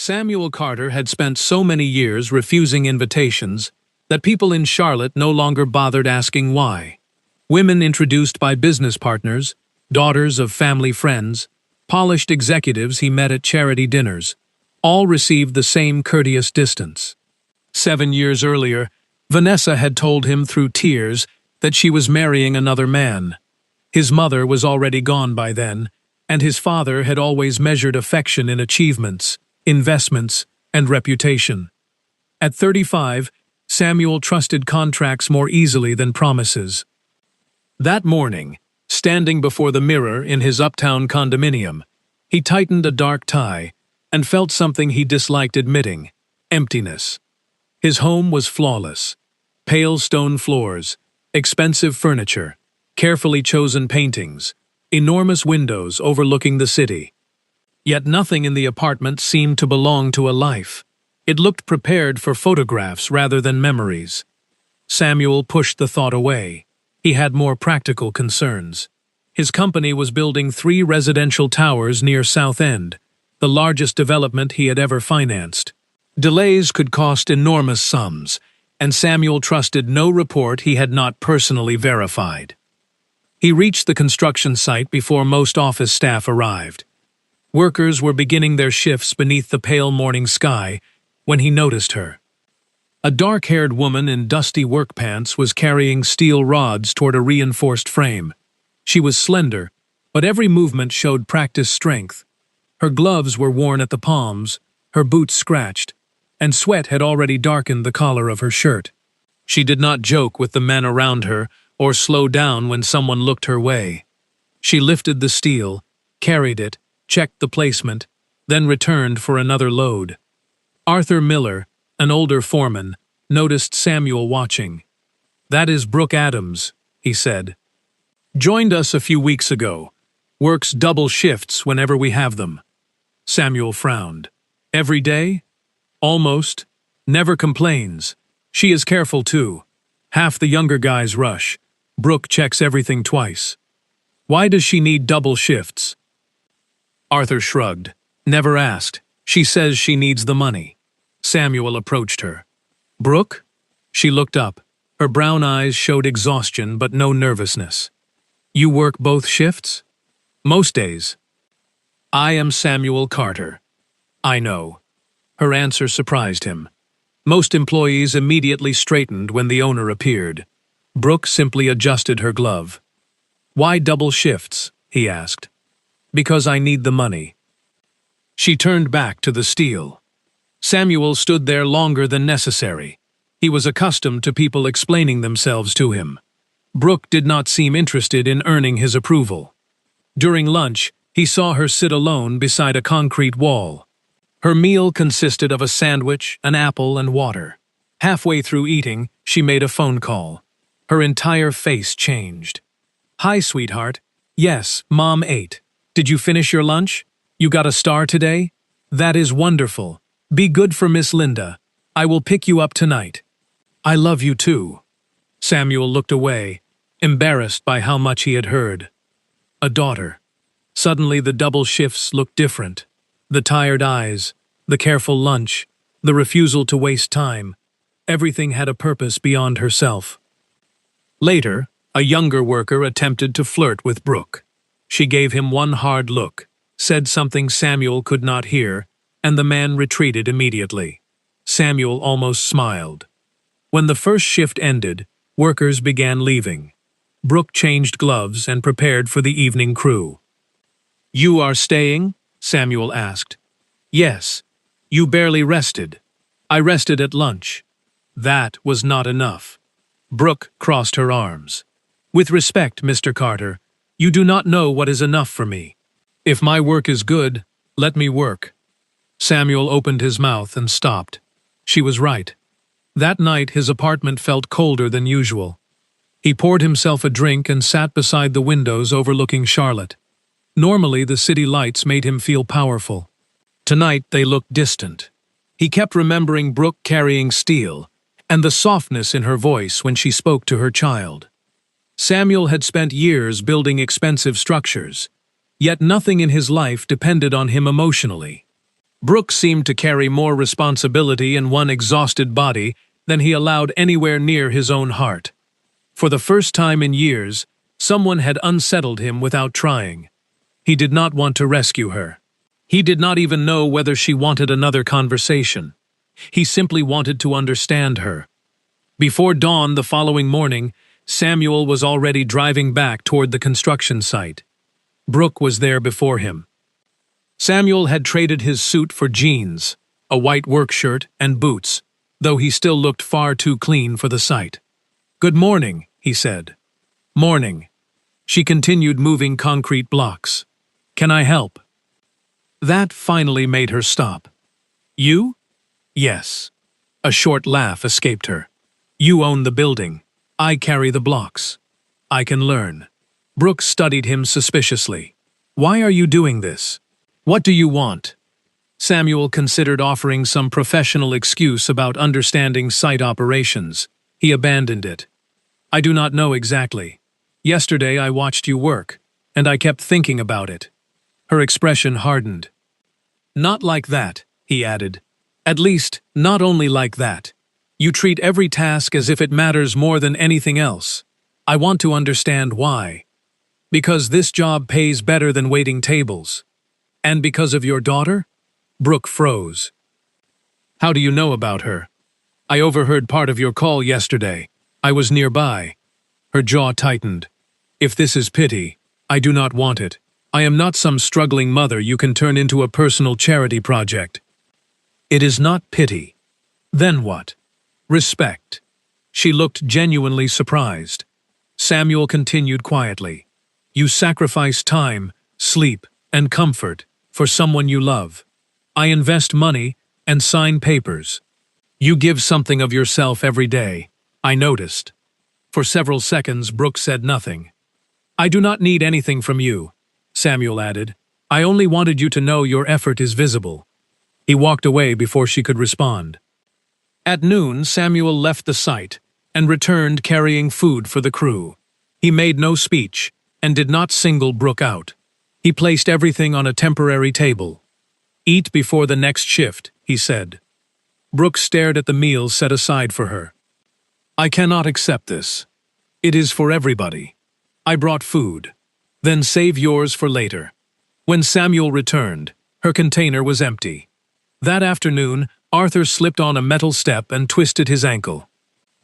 Samuel Carter had spent so many years refusing invitations that people in Charlotte no longer bothered asking why. Women introduced by business partners, daughters of family friends, polished executives he met at charity dinners, all received the same courteous distance. 7 years earlier, Vanessa had told him through tears that she was marrying another man. His mother was already gone by then, and his father had always measured affection in achievements, investments, and reputation. At 35, Samuel trusted contracts more easily than promises. That morning, standing before the mirror in his uptown condominium, he tightened a dark tie and felt something he disliked admitting: emptiness. His home was flawless. Pale stone floors, expensive furniture, carefully chosen paintings, enormous windows overlooking the city. Yet nothing in the apartment seemed to belong to a life. It looked prepared for photographs rather than memories. Samuel pushed the thought away. He had more practical concerns. His company was building 3 residential towers near South End, the largest development he had ever financed. Delays could cost enormous sums, and Samuel trusted no report he had not personally verified. He reached the construction site before most office staff arrived. Workers were beginning their shifts beneath the pale morning sky when he noticed her. A dark-haired woman in dusty work pants was carrying steel rods toward a reinforced frame. She was slender, but every movement showed practiced strength. Her gloves were worn at the palms, her boots scratched, and sweat had already darkened the collar of her shirt. She did not joke with the men around her or slow down when someone looked her way. She lifted the steel, carried it, checked the placement, then returned for another load. Arthur Miller, an older foreman, noticed Samuel watching. "That is Brooke Adams," he said. "Joined us a few weeks ago. Works double shifts whenever we have them." Samuel frowned. "Every day?" "Almost. Never complains. She is careful too. Half the younger guys rush. Brooke checks everything twice." "Why does she need double shifts?" Arthur shrugged. "Never asked. She says she needs the money." Samuel approached her. "Brooke?" She looked up. Her brown eyes showed exhaustion but no nervousness. "You work both shifts?" "Most days." "I am Samuel Carter." "I know." Her answer surprised him. Most employees immediately straightened when the owner appeared. Brooke simply adjusted her glove. "Why double shifts?" he asked. "Because I need the money." She turned back to the steel. Samuel stood there longer than necessary. He was accustomed to people explaining themselves to him. Brooke did not seem interested in earning his approval. During lunch, he saw her sit alone beside a concrete wall. Her meal consisted of a sandwich, an apple, and water. Halfway through eating, she made a phone call. Her entire face changed. "Hi, sweetheart. Yes, Mom ate. Did you finish your lunch? You got a star today? That is wonderful. Be good for Miss Linda. I will pick you up tonight. I love you too." Samuel looked away, embarrassed by how much he had heard. A daughter. Suddenly the double shifts looked different. The tired eyes, the careful lunch, the refusal to waste time. Everything had a purpose beyond herself. Later, a younger worker attempted to flirt with Brooke. She gave him one hard look, said something Samuel could not hear, and the man retreated immediately. Samuel almost smiled. When the first shift ended, workers began leaving. Brooke changed gloves and prepared for the evening crew. "You are staying?" Samuel asked. "Yes. You barely rested." "I rested at lunch." That was not enough. Brooke crossed her arms. "With respect, Mr. Carter, you do not know what is enough for me. If my work is good, let me work." Samuel opened his mouth and stopped. She was right. That night his apartment felt colder than usual. He poured himself a drink and sat beside the windows overlooking Charlotte. Normally the city lights made him feel powerful. Tonight they looked distant. He kept remembering Brooke carrying steel, and the softness in her voice when she spoke to her child. Samuel had spent years building expensive structures, yet nothing in his life depended on him emotionally. Brooke seemed to carry more responsibility in one exhausted body than he allowed anywhere near his own heart. For the first time in years, someone had unsettled him without trying. He did not want to rescue her. He did not even know whether she wanted another conversation. He simply wanted to understand her. Before dawn the following morning, Samuel was already driving back toward the construction site. Brooke was there before him. Samuel had traded his suit for jeans, a white work shirt, and boots, though he still looked far too clean for the site. "Good morning," he said. "Morning." She continued moving concrete blocks. "Can I help?" That finally made her stop. "You?" "Yes." A short laugh escaped her. "You own the building. I carry the blocks. I can learn." Brooke studied him suspiciously. "Why are you doing this? What do you want?" Samuel considered offering some professional excuse about understanding site operations. He abandoned it. "I do not know exactly. Yesterday I watched you work, and I kept thinking about it." Her expression hardened. "Not like that," he added. "At least, not only like that. You treat every task as if it matters more than anything else. I want to understand why. Because this job pays better than waiting tables. And because of your daughter?" Brooke froze. "How do you know about her?" "I overheard part of your call yesterday. I was nearby." Her jaw tightened. "If this is pity, I do not want it. I am not some struggling mother you can turn into a personal charity project." "It is not pity. Then what?" "Respect." She looked genuinely surprised. Samuel continued quietly. "You sacrifice time, sleep, and comfort for someone you love. I invest money and sign papers. You give something of yourself every day. I noticed." For several seconds, Brooke said nothing. "I do not need anything from you," Samuel added. "I only wanted you to know your effort is visible." He walked away before she could respond. At noon, Samuel left the site and returned carrying food for the crew. He made no speech and did not single Brooke out. He placed everything on a temporary table. "Eat before the next shift," he said. Brooke stared at the meals set aside for her. "I cannot accept this. It is for everybody. I brought food. Then save yours for later." When Samuel returned, her container was empty. That afternoon, Arthur slipped on a metal step and twisted his ankle.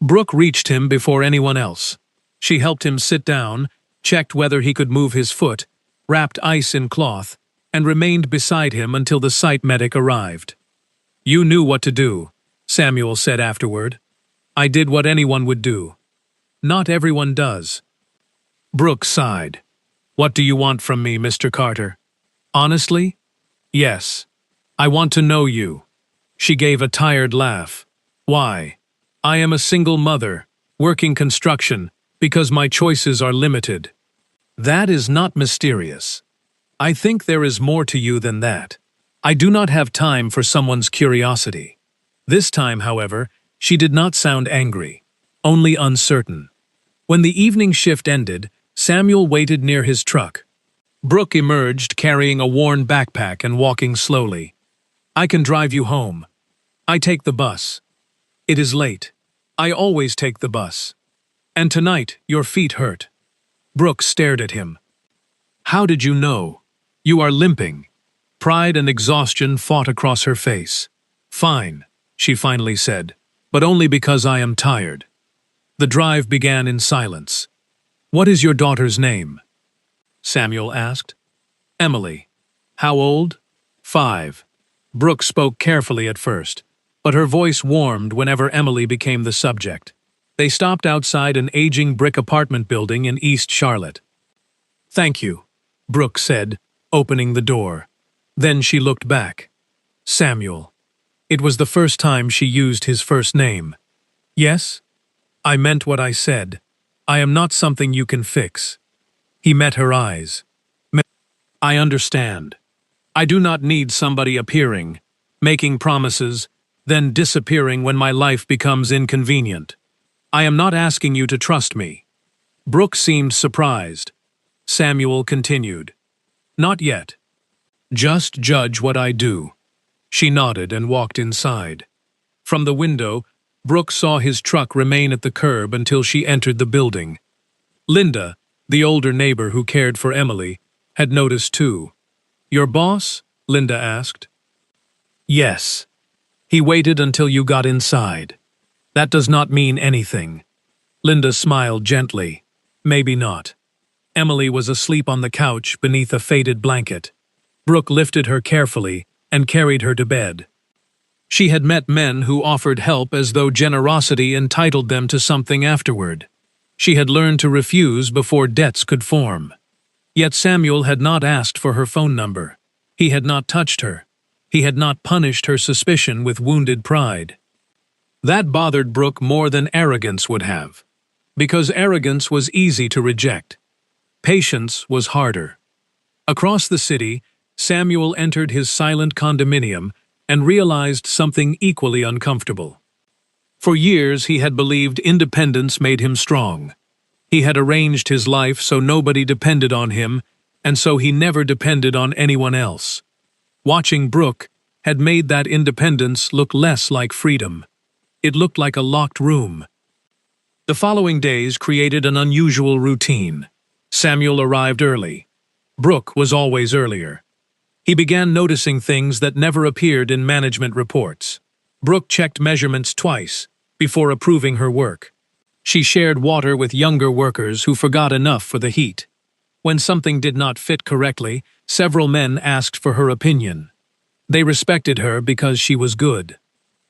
Brooke reached him before anyone else. She helped him sit down, checked whether he could move his foot, wrapped ice in cloth, and remained beside him until the site medic arrived. "You knew what to do," Samuel said afterward. "I did what anyone would do." "Not everyone does." Brooke sighed. "What do you want from me, Mr. Carter?" "Honestly? Yes. I want to know you." She gave a tired laugh. "Why? I am a single mother, working construction, because my choices are limited." "That is not mysterious. I think there is more to you than that. I do not have time for someone's curiosity." This time, however, she did not sound angry, only uncertain. When the evening shift ended, Samuel waited near his truck. Brooke emerged carrying a worn backpack and walking slowly. "I can drive you home. I take the bus. It is late. I always take the bus. And tonight, your feet hurt." Brooke stared at him. "How did you know? You are limping." Pride and exhaustion fought across her face. "Fine," she finally said, "but only because I am tired." The drive began in silence. "What is your daughter's name?" Samuel asked. "Emily." "How old?" 5. Brooke spoke carefully at first, but her voice warmed whenever Emily became the subject. They stopped outside an aging brick apartment building in East Charlotte. "Thank you," Brooke said, opening the door. Then she looked back. "Samuel." It was the first time she used his first name. "Yes? I meant what I said. I am not something you can fix." He met her eyes. "I understand. I do not need somebody appearing, making promises, then disappearing when my life becomes inconvenient. I am not asking you to trust me." Brooke seemed surprised. Samuel continued. "Not yet. Just judge what I do." She nodded and walked inside. From the window, Brooke saw his truck remain at the curb until she entered the building. Linda, the older neighbor who cared for Emily, had noticed too. "Your boss?" Linda asked. "Yes. He waited until you got inside. That does not mean anything." Linda smiled gently. "Maybe not." Emily was asleep on the couch beneath a faded blanket. Brooke lifted her carefully and carried her to bed. She had met men who offered help as though generosity entitled them to something afterward. She had learned to refuse before debts could form. Yet Samuel had not asked for her phone number. He had not touched her. He had not punished her suspicion with wounded pride. That bothered Brooke more than arrogance would have, because arrogance was easy to reject. Patience was harder. Across the city, Samuel entered his silent condominium and realized something equally uncomfortable. For years he had believed independence made him strong. He had arranged his life so nobody depended on him, and so he never depended on anyone else. Watching Brooke had made that independence look less like freedom. It looked like a locked room. The following days created an unusual routine. Samuel arrived early. Brooke was always earlier. He began noticing things that never appeared in management reports. Brooke checked measurements twice before approving her work. She shared water with younger workers who forgot enough for the heat. When something did not fit correctly, several men asked for her opinion. They respected her because she was good.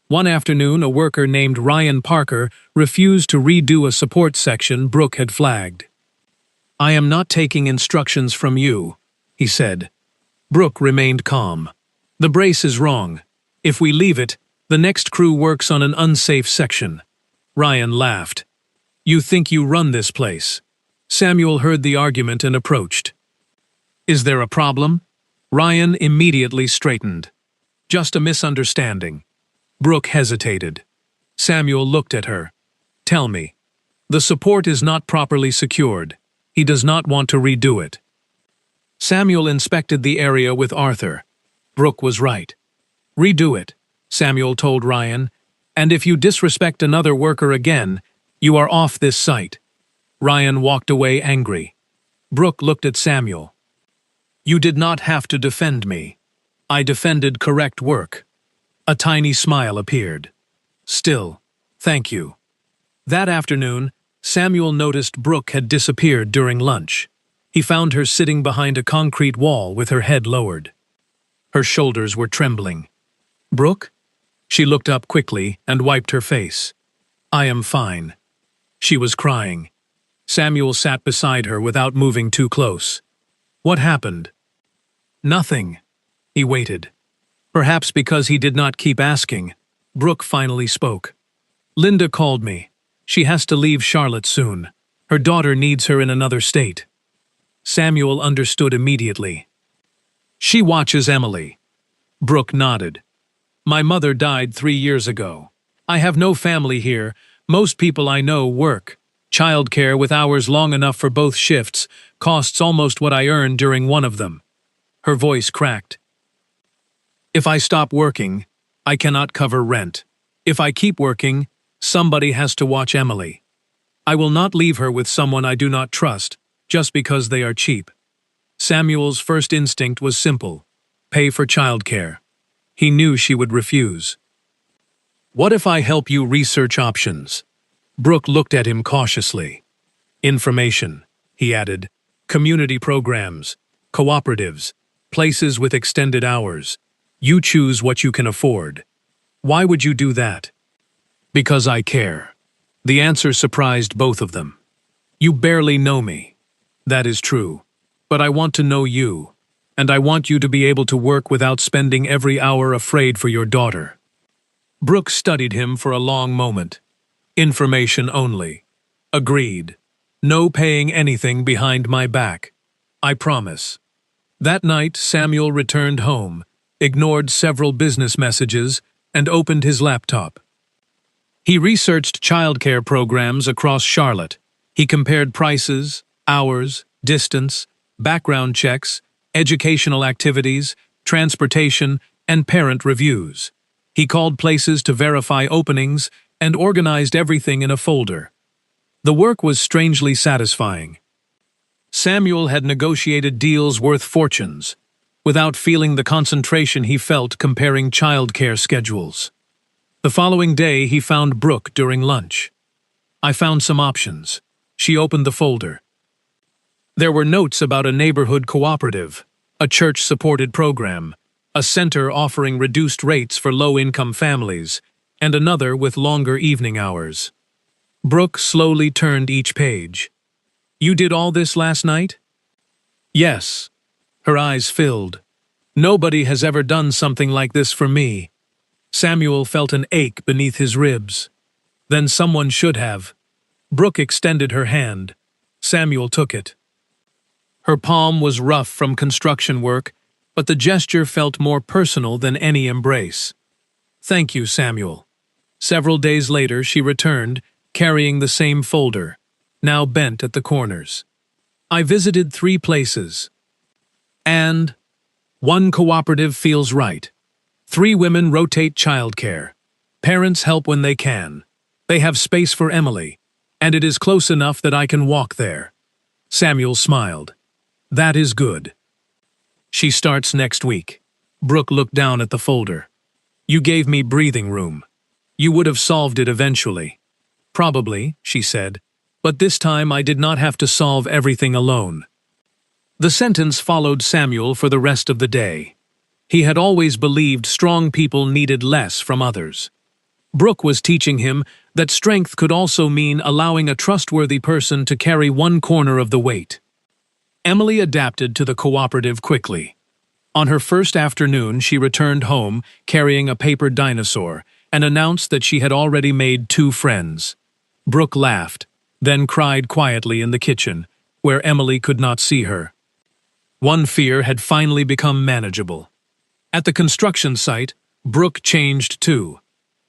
One afternoon, a worker named Ryan Parker refused to redo a support section Brooke had flagged. "I am not taking instructions from you," he said. Brooke remained calm. "The brace is wrong. If we leave it, the next crew works on an unsafe section." Ryan laughed. "You think you run this place?" Samuel heard the argument and approached. "Is there a problem?" Ryan immediately straightened. "Just a misunderstanding." Brooke hesitated. Samuel looked at her. "Tell me. The support is not properly secured. He does not want to redo it." Samuel inspected the area with Arthur. Brooke was right. "Redo it," Samuel told Ryan, "and if you disrespect another worker again, you are off this site." Ryan walked away angry. Brooke looked at Samuel. "You did not have to defend me. I defended correct work." A tiny smile appeared. "Still, thank you." That afternoon, Samuel noticed Brooke had disappeared during lunch. He found her sitting behind a concrete wall with her head lowered. Her shoulders were trembling. "Brooke?" She looked up quickly and wiped her face. "I am fine." She was crying. Samuel sat beside her without moving too close. "What happened?" "Nothing." He waited. Perhaps because he did not keep asking, Brooke finally spoke. "Linda called me. She has to leave Charlotte soon. Her daughter needs her in another state." Samuel understood immediately. "She watches Emily." Brooke nodded. "My mother died 3 years ago. I have no family here. Most people I know work. Childcare with hours long enough for both shifts costs almost what I earn during one of them." Her voice cracked. "If I stop working, I cannot cover rent. If I keep working, somebody has to watch Emily. I will not leave her with someone I do not trust, just because they are cheap." Samuel's first instinct was simple: pay for childcare. He knew she would refuse. "What if I help you research options?" Brooke looked at him cautiously. "Information," he added. "Community programs, cooperatives, places with extended hours. You choose what you can afford." "Why would you do that?" "Because I care." The answer surprised both of them. "You barely know me." "That is true. But I want to know you, and I want you to be able to work without spending every hour afraid for your daughter." Brooke studied him for a long moment. "Information only." "Agreed. No paying anything behind my back. I promise." That night, Samuel returned home, ignored several business messages, and opened his laptop. He researched childcare programs across Charlotte. He compared prices, hours, distance, background checks, educational activities, transportation, and parent reviews. He called places to verify openings and organized everything in a folder. The work was strangely satisfying. Samuel had negotiated deals worth fortunes, without feeling the concentration he felt comparing childcare schedules. The following day, he found Brooke during lunch. "I found some options." She opened the folder. There were notes about a neighborhood cooperative, a church-supported program, a center offering reduced rates for low-income families, and another with longer evening hours. Brooke slowly turned each page. "You did all this last night?" "Yes." Her eyes filled. "Nobody has ever done something like this for me." Samuel felt an ache beneath his ribs. "Then someone should have." Brooke extended her hand. Samuel took it. Her palm was rough from construction work, but the gesture felt more personal than any embrace. "Thank you, Samuel." Several days later, she returned, carrying the same folder, now bent at the corners. "I visited 3 places. And one cooperative feels right. 3 women rotate childcare. Parents help when they can. They have space for Emily, and it is close enough that I can walk there." Samuel smiled. "That is good." "She starts next week." Brooke looked down at the folder. "You gave me breathing room. You would have solved it eventually." "Probably," she said, "but this time I did not have to solve everything alone." The sentence followed Samuel for the rest of the day. He had always believed strong people needed less from others. Brooke was teaching him that strength could also mean allowing a trustworthy person to carry one corner of the weight. Emily adapted to the cooperative quickly. On her first afternoon, she returned home carrying a paper dinosaur and announced that she had already made 2 friends. Brooke laughed, then cried quietly in the kitchen, where Emily could not see her. One fear had finally become manageable. At the construction site, Brooke changed too.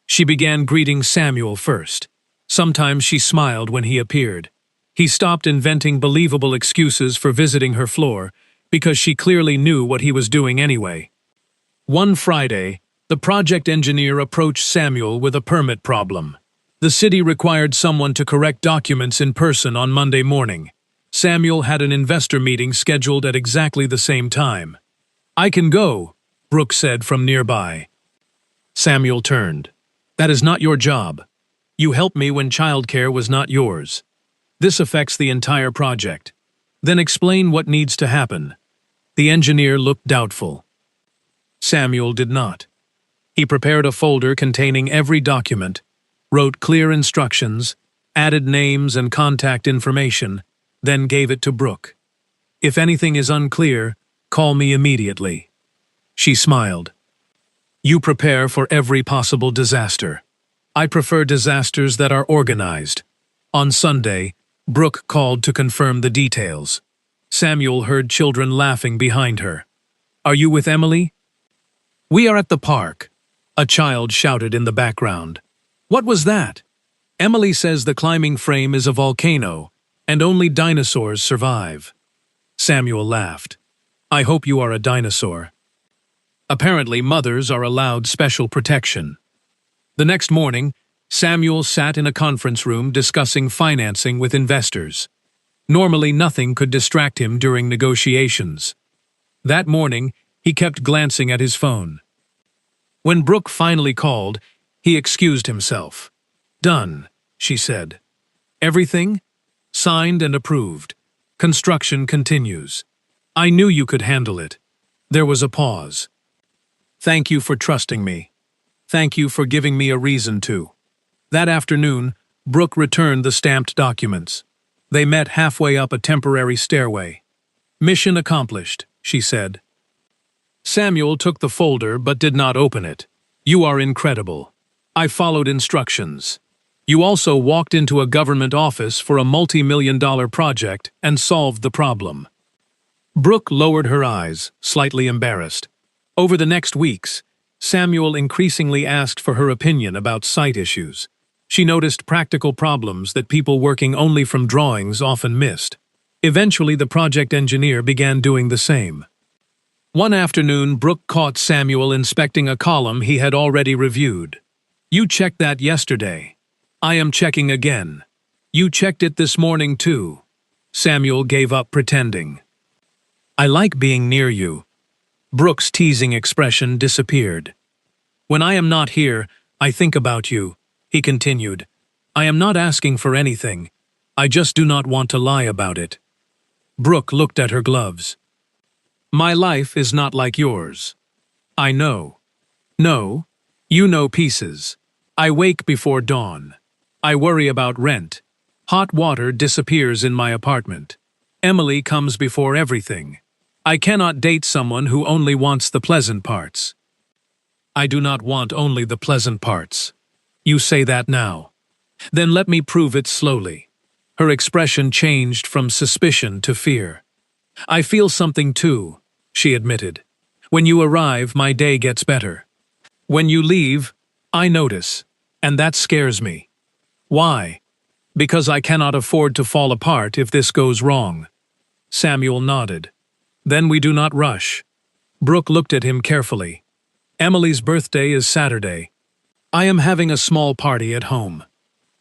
She began greeting Samuel first. Sometimes she smiled when he appeared. He stopped inventing believable excuses for visiting her floor, because she clearly knew what he was doing anyway. One Friday, the project engineer approached Samuel with a permit problem. The city required someone to correct documents in person on Monday morning. Samuel had an investor meeting scheduled at exactly the same time. "I can go," Brooke said from nearby. Samuel turned. "That is not your job. You helped me when childcare was not yours. This affects the entire project. Then explain what needs to happen." The engineer looked doubtful. Samuel did not. He prepared a folder containing every document, wrote clear instructions, added names and contact information, then gave it to Brooke. "If anything is unclear, call me immediately." She smiled. "You prepare for every possible disaster. I prefer disasters that are organized." On Sunday, Brooke called to confirm the details. Samuel heard children laughing behind her. "Are you with Emily?" "We are at the park," a child shouted in the background. "What was that?" "Emily says the climbing frame is a volcano, and only dinosaurs survive." Samuel laughed. "I hope you are a dinosaur." Apparently, mothers are allowed special protection. The next morning, Samuel sat in a conference room discussing financing with investors. Normally, nothing could distract him during negotiations. That morning, he kept glancing at his phone. When Brooke finally called, he excused himself. "Done," she said. "Everything? Signed and approved. Construction continues. I knew you could handle it." There was a pause. "Thank you for trusting me. Thank you for giving me a reason to." That afternoon, Brooke returned the stamped documents. They met halfway up a temporary stairway. "Mission accomplished," she said. Samuel took the folder but did not open it. "You are incredible. I followed instructions. You also walked into a government office for a multi-million-dollar project and solved the problem." Brooke lowered her eyes, slightly embarrassed. Over the next weeks, Samuel increasingly asked for her opinion about site issues. She noticed practical problems that people working only from drawings often missed. Eventually, the project engineer began doing the same. One afternoon, Brooke caught Samuel inspecting a column he had already reviewed. "You checked that yesterday." "I am checking again." "You checked it this morning too." Samuel gave up pretending. "I like being near you." Brooke's teasing expression disappeared. "When I am not here, I think about you," he continued. "I am not asking for anything. I just do not want to lie about it." Brooke looked at her gloves. "My life is not like yours." "I know." "No, you know pieces. I wake before dawn. I worry about rent. Hot water disappears in my apartment. Emily comes before everything. I cannot date someone who only wants the pleasant parts." "I do not want only the pleasant parts." "You say that now. Then let me prove it slowly." Her expression changed from suspicion to fear. "I feel something too," she admitted. "When you arrive, my day gets better. When you leave, I notice, and that scares me." "Why?" "Because I cannot afford to fall apart if this goes wrong." Samuel nodded. "Then we do not rush." Brooke looked at him carefully. "Emily's birthday is Saturday. I am having a small party at home."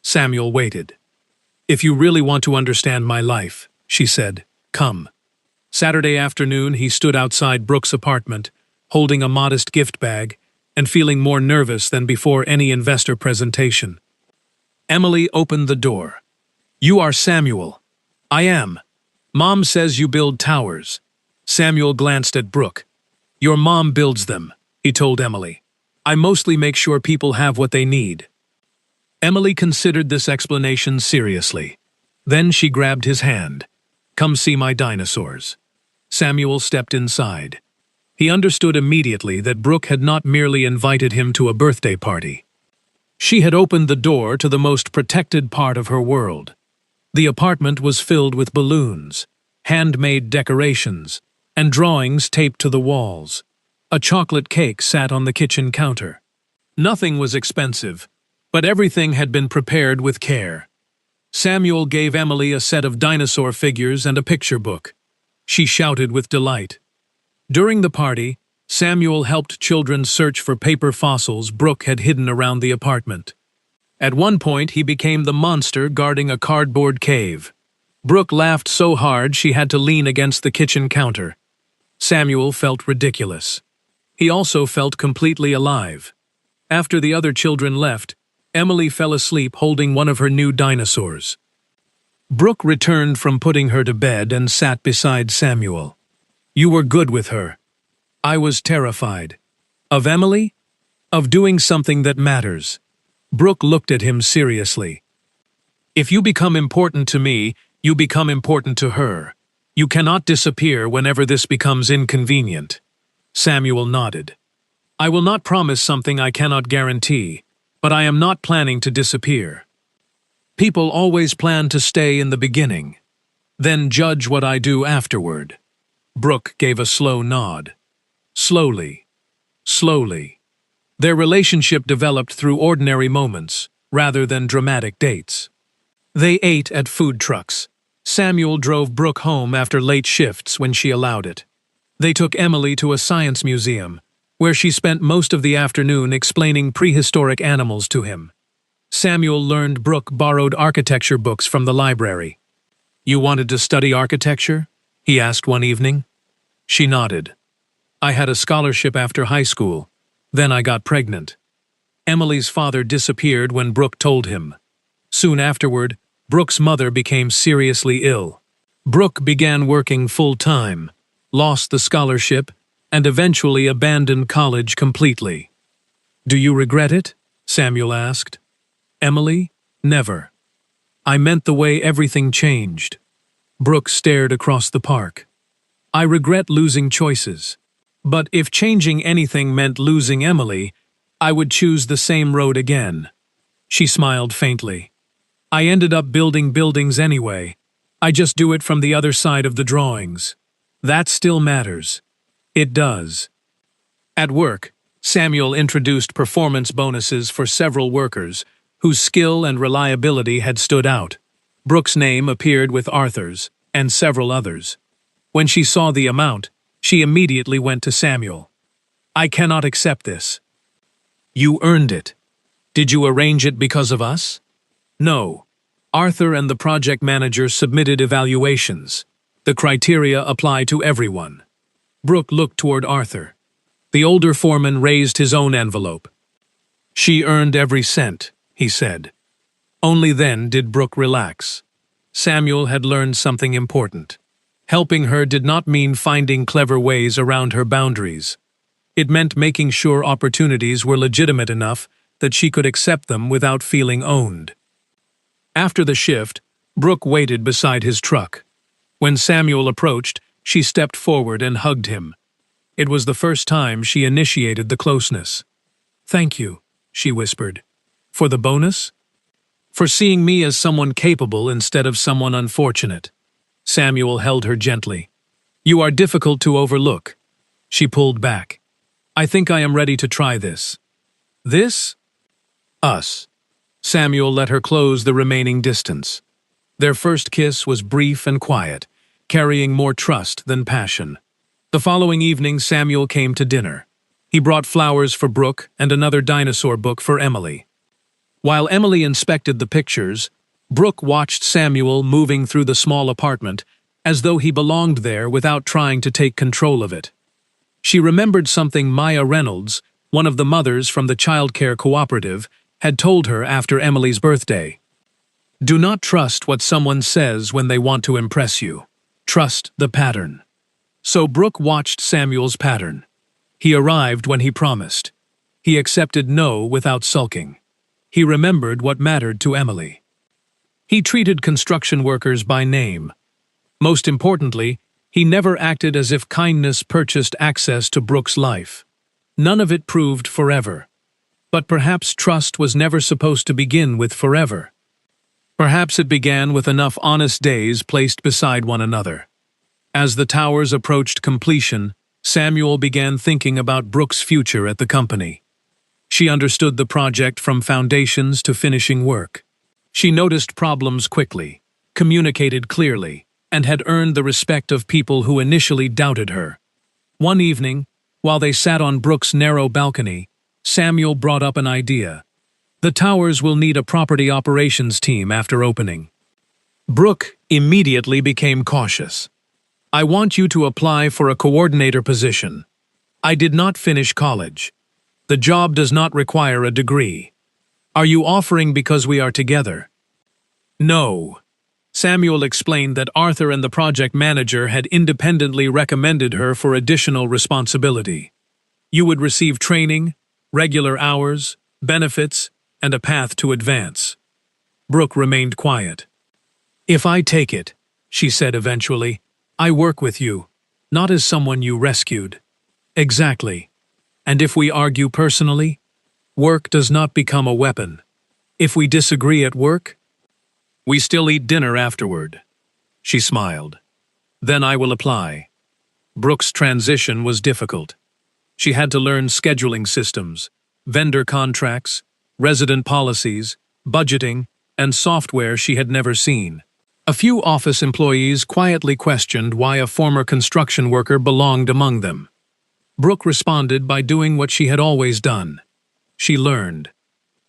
Samuel waited. "If you really want to understand my life," she said, "come." Saturday afternoon, he stood outside Brooke's apartment, holding a modest gift bag, and feeling more nervous than before any investor presentation. Emily opened the door. "You are Samuel." "I am. Mom says you build towers." Samuel glanced at Brooke. "Your mom builds them," he told Emily. "I mostly make sure people have what they need." Emily considered this explanation seriously. Then she grabbed his hand. "Come see my dinosaurs." Samuel stepped inside. He understood immediately that Brooke had not merely invited him to a birthday party. She had opened the door to the most protected part of her world. The apartment was filled with balloons, handmade decorations, and drawings taped to the walls. A chocolate cake sat on the kitchen counter. Nothing was expensive, but everything had been prepared with care. Samuel gave Emily a set of dinosaur figures and a picture book. She shouted with delight. During the party, Samuel helped children search for paper fossils Brooke had hidden around the apartment. At one point, he became the monster guarding a cardboard cave. Brooke laughed so hard she had to lean against the kitchen counter. Samuel felt ridiculous. He also felt completely alive. After the other children left, Emily fell asleep holding one of her new dinosaurs. Brooke returned from putting her to bed and sat beside Samuel. "You were good with her." "I was terrified." "Of Emily?" "Of doing something that matters." Brooke looked at him seriously. "If you become important to me, you become important to her. You cannot disappear whenever this becomes inconvenient." Samuel nodded. "I will not promise something I cannot guarantee, but I am not planning to disappear. People always plan to stay in the beginning, then judge what I do afterward." Brooke gave a slow nod. Slowly, slowly. Their relationship developed through ordinary moments, rather than dramatic dates. They ate at food trucks. Samuel drove Brooke home after late shifts when she allowed it. They took Emily to a science museum, where she spent most of the afternoon explaining prehistoric animals to him. Samuel learned Brooke borrowed architecture books from the library. "You wanted to study architecture?" he asked one evening. She nodded. "I had a scholarship after high school. Then I got pregnant." Emily's father disappeared when Brooke told him. Soon afterward, Brooke's mother became seriously ill. Brooke began working full-time, lost the scholarship, and eventually abandoned college completely. "Do you regret it?" Samuel asked. "Emily, never. I meant the way everything changed." Brooke stared across the park. "I regret losing choices. But if changing anything meant losing Emily, I would choose the same road again." She smiled faintly. "I ended up building buildings anyway. I just do it from the other side of the drawings. That still matters." "It does." At work, Samuel introduced performance bonuses for several workers whose skill and reliability had stood out. Brooke's name appeared with Arthur's and several others. When she saw the amount, She immediately went to Samuel. "I cannot accept this." "You earned it. Did you arrange it because of us?" "No. Arthur and the project manager submitted evaluations. The criteria apply to everyone." Brooke looked toward Arthur. The older foreman raised his own envelope. "She earned every cent," he said. Only then did Brooke relax. Samuel had learned something important. Helping her did not mean finding clever ways around her boundaries. It meant making sure opportunities were legitimate enough that she could accept them without feeling owned. After the shift, Brooke waited beside his truck. When Samuel approached, she stepped forward and hugged him. It was the first time she initiated the closeness. "Thank you," she whispered. "For the bonus?" "For seeing me as someone capable instead of someone unfortunate." Samuel held her gently. "You are difficult to overlook." She pulled back. "I think I am ready to try this." "This?" "Us." Samuel let her close the remaining distance. Their first kiss was brief and quiet, carrying more trust than passion. The following evening, Samuel came to dinner. He brought flowers for Brooke and another dinosaur book for Emily. While Emily inspected the pictures, Brooke watched Samuel moving through the small apartment as though he belonged there without trying to take control of it. She remembered something Maya Reynolds, one of the mothers from the childcare cooperative, had told her after Emily's birthday. "Do not trust what someone says when they want to impress you. Trust the pattern." So Brooke watched Samuel's pattern. He arrived when he promised. He accepted no without sulking. He remembered what mattered to Emily. He treated construction workers by name. Most importantly, he never acted as if kindness purchased access to Brooke's life. None of it proved forever. But perhaps trust was never supposed to begin with forever. Perhaps it began with enough honest days placed beside one another. As the towers approached completion, Samuel began thinking about Brooke's future at the company. She understood the project from foundations to finishing work. She noticed problems quickly, communicated clearly, and had earned the respect of people who initially doubted her. One evening, while they sat on Brooke's narrow balcony, Samuel brought up an idea. "The towers will need a property operations team after opening." Brooke immediately became cautious. "I want you to apply for a coordinator position. I did not finish college. The job does not require a degree. Are you offering because we are together?" "No." Samuel explained that Arthur and the project manager had independently recommended her for additional responsibility. "You would receive training, regular hours, benefits, and a path to advance." Brooke remained quiet. "If I take it," she said eventually, "I work with you, not as someone you rescued." "Exactly. And if we argue personally, work does not become a weapon. If we disagree at work, we still eat dinner afterward." She smiled. "Then I will apply." Brooke's transition was difficult. She had to learn scheduling systems, vendor contracts, resident policies, budgeting, and software she had never seen. A few office employees quietly questioned why a former construction worker belonged among them. Brooke responded by doing what she had always done. She learned.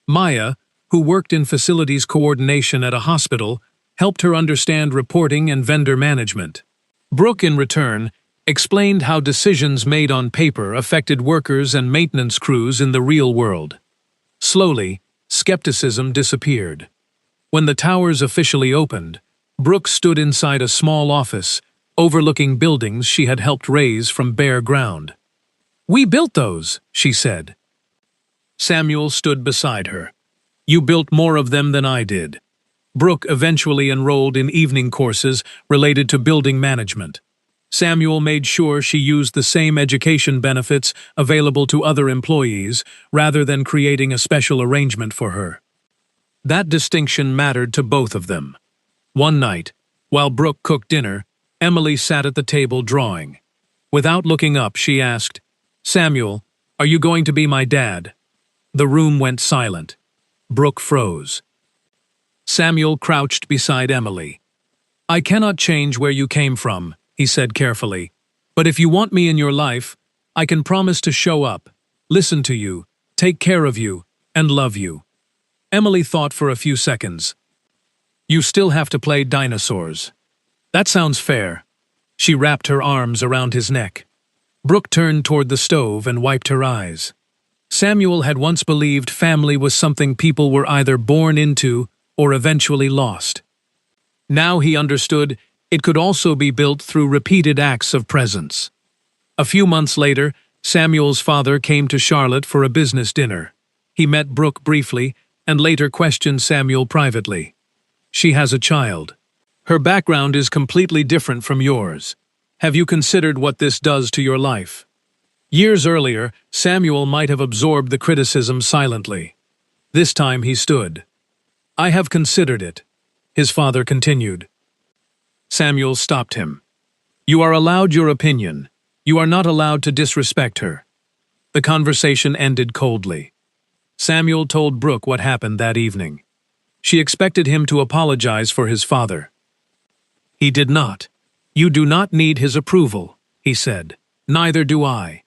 Maya, who worked in facilities coordination at a hospital, helped her understand reporting and vendor management. Brooke, in return, explained how decisions made on paper affected workers and maintenance crews in the real world. Slowly, skepticism disappeared. When the towers officially opened, Brooke stood inside a small office, overlooking buildings she had helped raise from bare ground. "We built those," she said. Samuel stood beside her. "You built more of them than I did." Brooke eventually enrolled in evening courses related to building management. Samuel made sure she used the same education benefits available to other employees rather than creating a special arrangement for her. That distinction mattered to both of them. One night, while Brooke cooked dinner, Emily sat at the table drawing. Without looking up, she asked, "Samuel, are you going to be my dad?" The room went silent. Brooke froze. Samuel crouched beside Emily. "I cannot change where you came from," he said carefully. But if you want me in your life, I can promise to show up, listen to you, take care of you, and love you." Emily thought for a few seconds. "You still have to play dinosaurs." "That sounds fair." She wrapped her arms around his neck. Brooke turned toward the stove and wiped her eyes. Samuel had once believed family was something people were either born into or eventually lost. Now he understood it could also be built through repeated acts of presence. A few months later, Samuel's father came to Charlotte for a business dinner. He met Brooke briefly and later questioned Samuel privately. "She has a child. Her background is completely different from yours. Have you considered what this does to your life?" Years earlier, Samuel might have absorbed the criticism silently. This time he stood. "I have considered it," his father continued. Samuel stopped him. "You are allowed your opinion. You are not allowed to disrespect her." The conversation ended coldly. Samuel told Brooke what happened that evening. She expected him to apologize for his father. He did not. "You do not need his approval," he said. "Neither do I."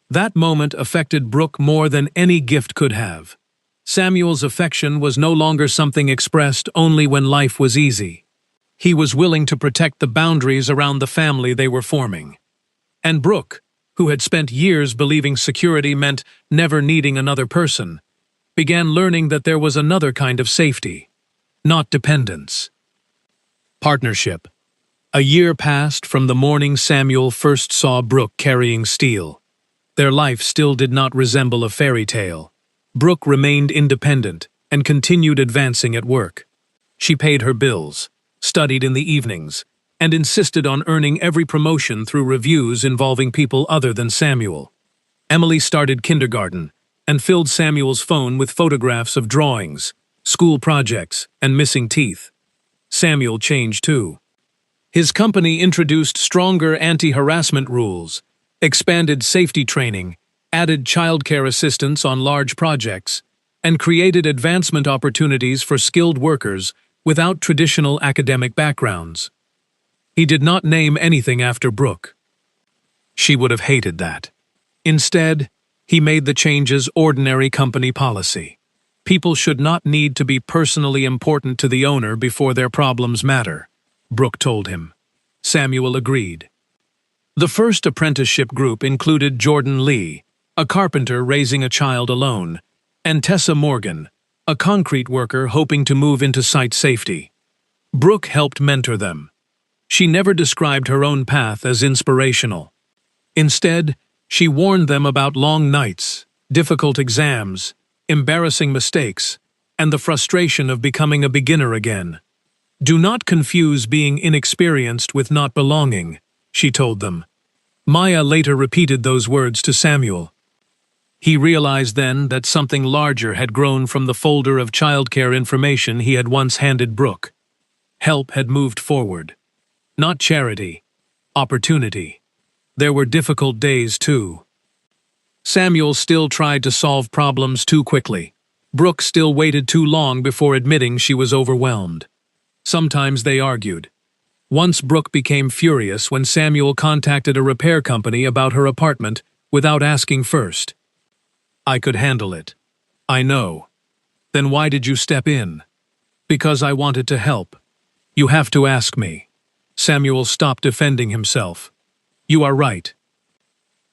That moment affected Brooke more than any gift could have. Samuel's affection was no longer something expressed only when life was easy. He was willing to protect the boundaries around the family they were forming. And Brooke, who had spent years believing security meant never needing another person, began learning that there was another kind of safety, not dependence. Partnership. A year passed from the morning Samuel first saw Brooke carrying steel. Their life still did not resemble a fairy tale. Brooke remained independent and continued advancing at work. She paid her bills, studied in the evenings, and insisted on earning every promotion through reviews involving people other than Samuel. Emily started kindergarten and filled Samuel's phone with photographs of drawings, school projects, and missing teeth. Samuel changed too. His company introduced stronger anti-harassment rules, expanded safety training, added childcare assistance on large projects, and created advancement opportunities for skilled workers without traditional academic backgrounds. He did not name anything after Brooke. She would have hated that. Instead, he made the changes ordinary company policy. People should not need to be personally important to the owner before their problems matter, Brooke told him. Samuel agreed. The first apprenticeship group included Jordan Lee, a carpenter raising a child alone, and Tessa Morgan, a concrete worker hoping to move into site safety. Brooke helped mentor them. She never described her own path as inspirational. Instead, she warned them about long nights, difficult exams, embarrassing mistakes, and the frustration of becoming a beginner again. "Do not confuse being inexperienced with not belonging," she told them. Maya later repeated those words to Samuel. He realized then that something larger had grown from the folder of childcare information he had once handed Brooke. Help had moved forward. Not charity, opportunity. There were difficult days too. Samuel still tried to solve problems too quickly. Brooke still waited too long before admitting she was overwhelmed. Sometimes they argued. Once Brooke became furious when Samuel contacted a repair company about her apartment without asking first. "I could handle it." "I know." "Then why did you step in?" "Because I wanted to help." "You have to ask me." Samuel stopped defending himself. "You are right."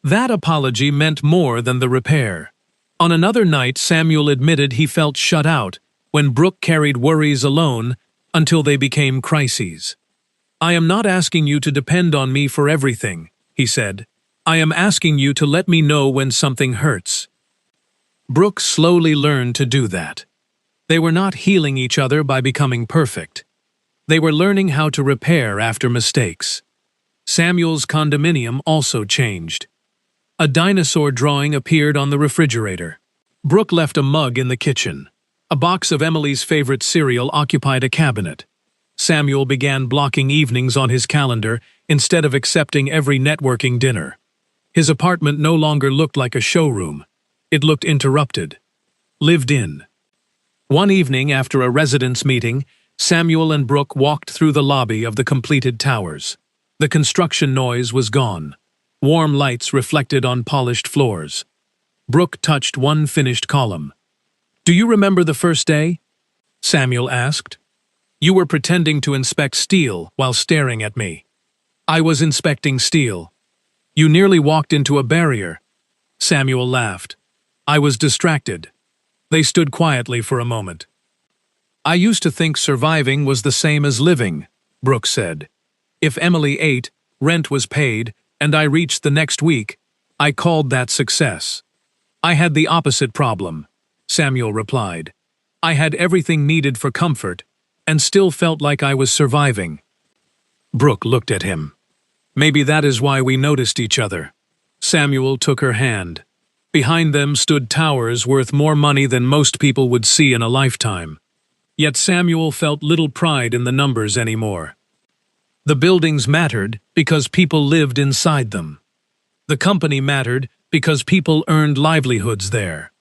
That apology meant more than the repair. On another night, Samuel admitted he felt shut out when Brooke carried worries alone until they became crises. "I am not asking you to depend on me for everything," he said. "I am asking you to let me know when something hurts." Brooke slowly learned to do that. They were not healing each other by becoming perfect. They were learning how to repair after mistakes. Samuel's condominium also changed. A dinosaur drawing appeared on the refrigerator. Brooke left a mug in the kitchen. A box of Emily's favorite cereal occupied a cabinet. Samuel began blocking evenings on his calendar instead of accepting every networking dinner. His apartment no longer looked like a showroom. It looked interrupted. Lived in. One evening after a residents' meeting, Samuel and Brooke walked through the lobby of the completed towers. The construction noise was gone. Warm lights reflected on polished floors. Brooke touched one finished column. "Do you remember the first day?" Samuel asked. "You were pretending to inspect steel while staring at me." "I was inspecting steel." "You nearly walked into a barrier." Samuel laughed. "I was distracted." They stood quietly for a moment. "I used to think surviving was the same as living," Brooke said. "If Emily ate, rent was paid, and I reached the next week, I called that success." "I had the opposite problem," Samuel replied. "I had everything needed for comfort, and still felt like I was surviving." Brooke looked at him. "Maybe that is why we noticed each other." Samuel took her hand. Behind them stood towers worth more money than most people would see in a lifetime. Yet Samuel felt little pride in the numbers anymore. The buildings mattered because people lived inside them. The company mattered because people earned livelihoods there.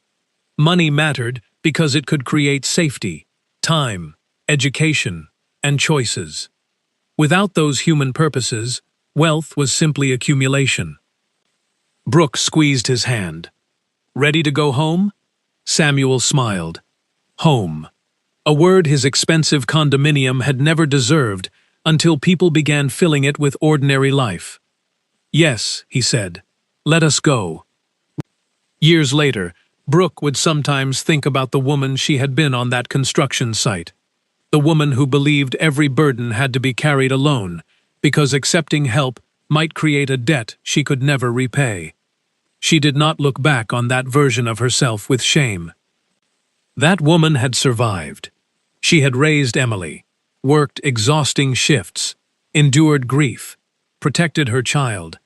Money mattered because it could create safety, time, education, and choices. Without those human purposes, wealth was simply accumulation. Brooke squeezed his hand. "Ready to go home?" Samuel smiled. Home. A word his expensive condominium had never deserved until people began filling it with ordinary life. "Yes," he said. "Let us go." Years later, Brooke would sometimes think about the woman she had been on that construction site. The woman who believed every burden had to be carried alone, because accepting help might create a debt she could never repay. She did not look back on that version of herself with shame. That woman had survived. She had raised Emily, worked exhausting shifts, endured grief, protected her child,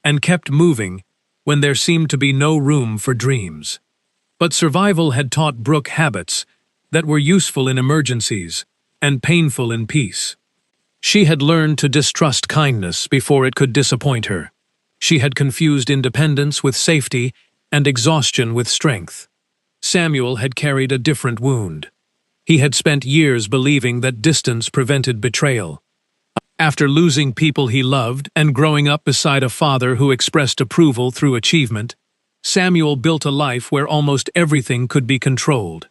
and kept moving when there seemed to be no room for dreams. But survival had taught Brooke habits that were useful in emergencies and painful in peace. She had learned to distrust kindness before it could disappoint her. She had confused independence with safety and exhaustion with strength. Samuel had carried a different wound. He had spent years believing that distance prevented betrayal. After losing people he loved and growing up beside a father who expressed approval through achievement, Samuel built a life where almost everything could be controlled.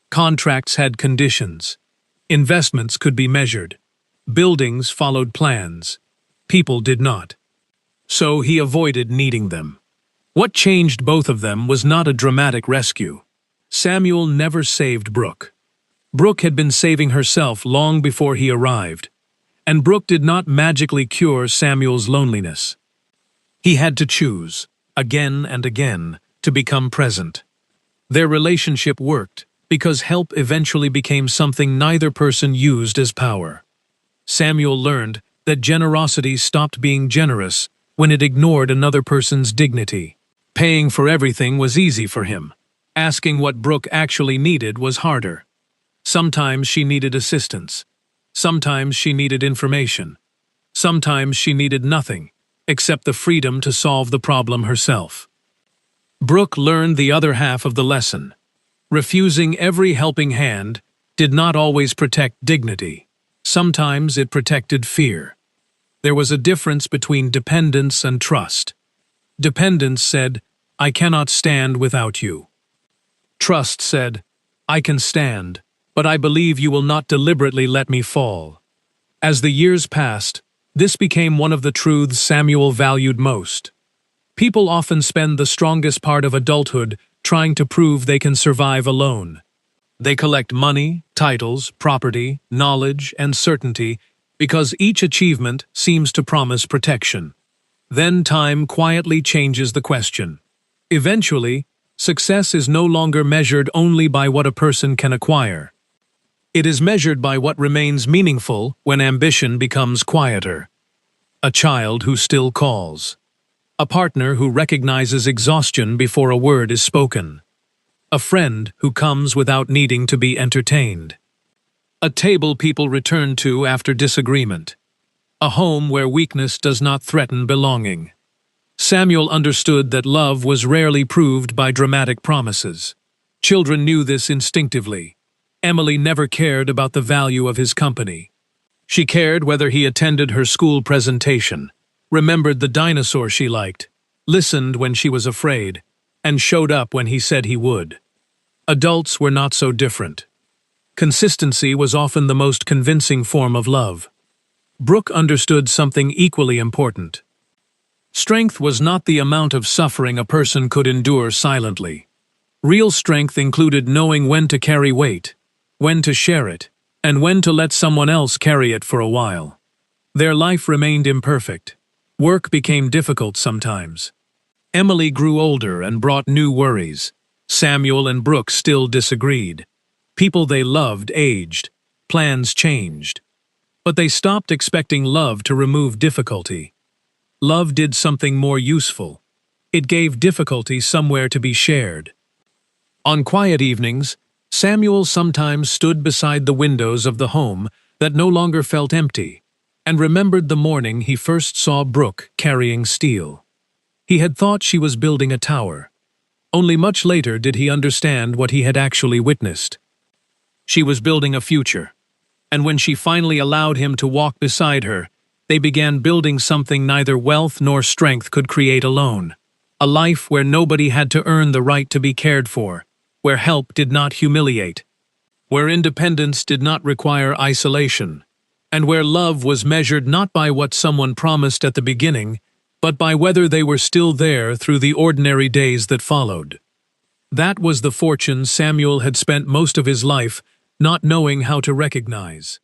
Contracts had conditions. Investments could be measured. Buildings followed plans. People did not. So he avoided needing them. What changed both of them was not a dramatic rescue. Samuel never saved Brooke. Brooke had been saving herself long before he arrived, and Brooke did not magically cure Samuel's loneliness. He had to choose, again and again, to become present. Their relationship worked because help eventually became something neither person used as power. Samuel learned that generosity stopped being generous when it ignored another person's dignity. Paying for everything was easy for him. Asking what Brooke actually needed was harder. Sometimes she needed assistance. Sometimes she needed information. Sometimes she needed nothing, except the freedom to solve the problem herself. Brooke learned the other half of the lesson. Refusing every helping hand did not always protect dignity. Sometimes it protected fear. There was a difference between dependence and trust. Dependence said, "I cannot stand without you." Trust said, "I can stand, but I believe you will not deliberately let me fall." As the years passed, this became one of the truths Samuel valued most. People often spend the strongest part of adulthood trying to prove they can survive alone. They collect money, titles, property, knowledge, and certainty because each achievement seems to promise protection. Then time quietly changes the question. Eventually, success is no longer measured only by what a person can acquire. It is measured by what remains meaningful when ambition becomes quieter. A child who still calls. A partner who recognizes exhaustion before a word is spoken. A friend who comes without needing to be entertained. A table people return to after disagreement. A home where weakness does not threaten belonging. Samuel understood that love was rarely proved by dramatic promises. Children knew this instinctively. Emily never cared about the value of his company. She cared whether he attended her school presentation. remembered the dinosaur she liked, listened when she was afraid, and showed up when he said he would. Adults were not so different. Consistency was often the most convincing form of love. Brooke understood something equally important. Strength was not the amount of suffering a person could endure silently. Real strength included knowing when to carry weight, when to share it, and when to let someone else carry it for a while. Their life remained imperfect. Work became difficult sometimes. Emily grew older and brought new worries. Samuel and Brooke still disagreed. People they loved aged. Plans changed. But they stopped expecting love to remove difficulty. Love did something more useful. It gave difficulty somewhere to be shared. On quiet evenings, Samuel sometimes stood beside the windows of the home that no longer felt empty, and remembered the morning he first saw Brooke carrying steel. He had thought she was building a tower. Only much later did he understand what he had actually witnessed. She was building a future, and when she finally allowed him to walk beside her, they began building something neither wealth nor strength could create alone. A life where nobody had to earn the right to be cared for, where help did not humiliate, where independence did not require isolation, and where love was measured not by what someone promised at the beginning, but by whether they were still there through the ordinary days that followed. That was the fortune Samuel had spent most of his life not knowing how to recognize.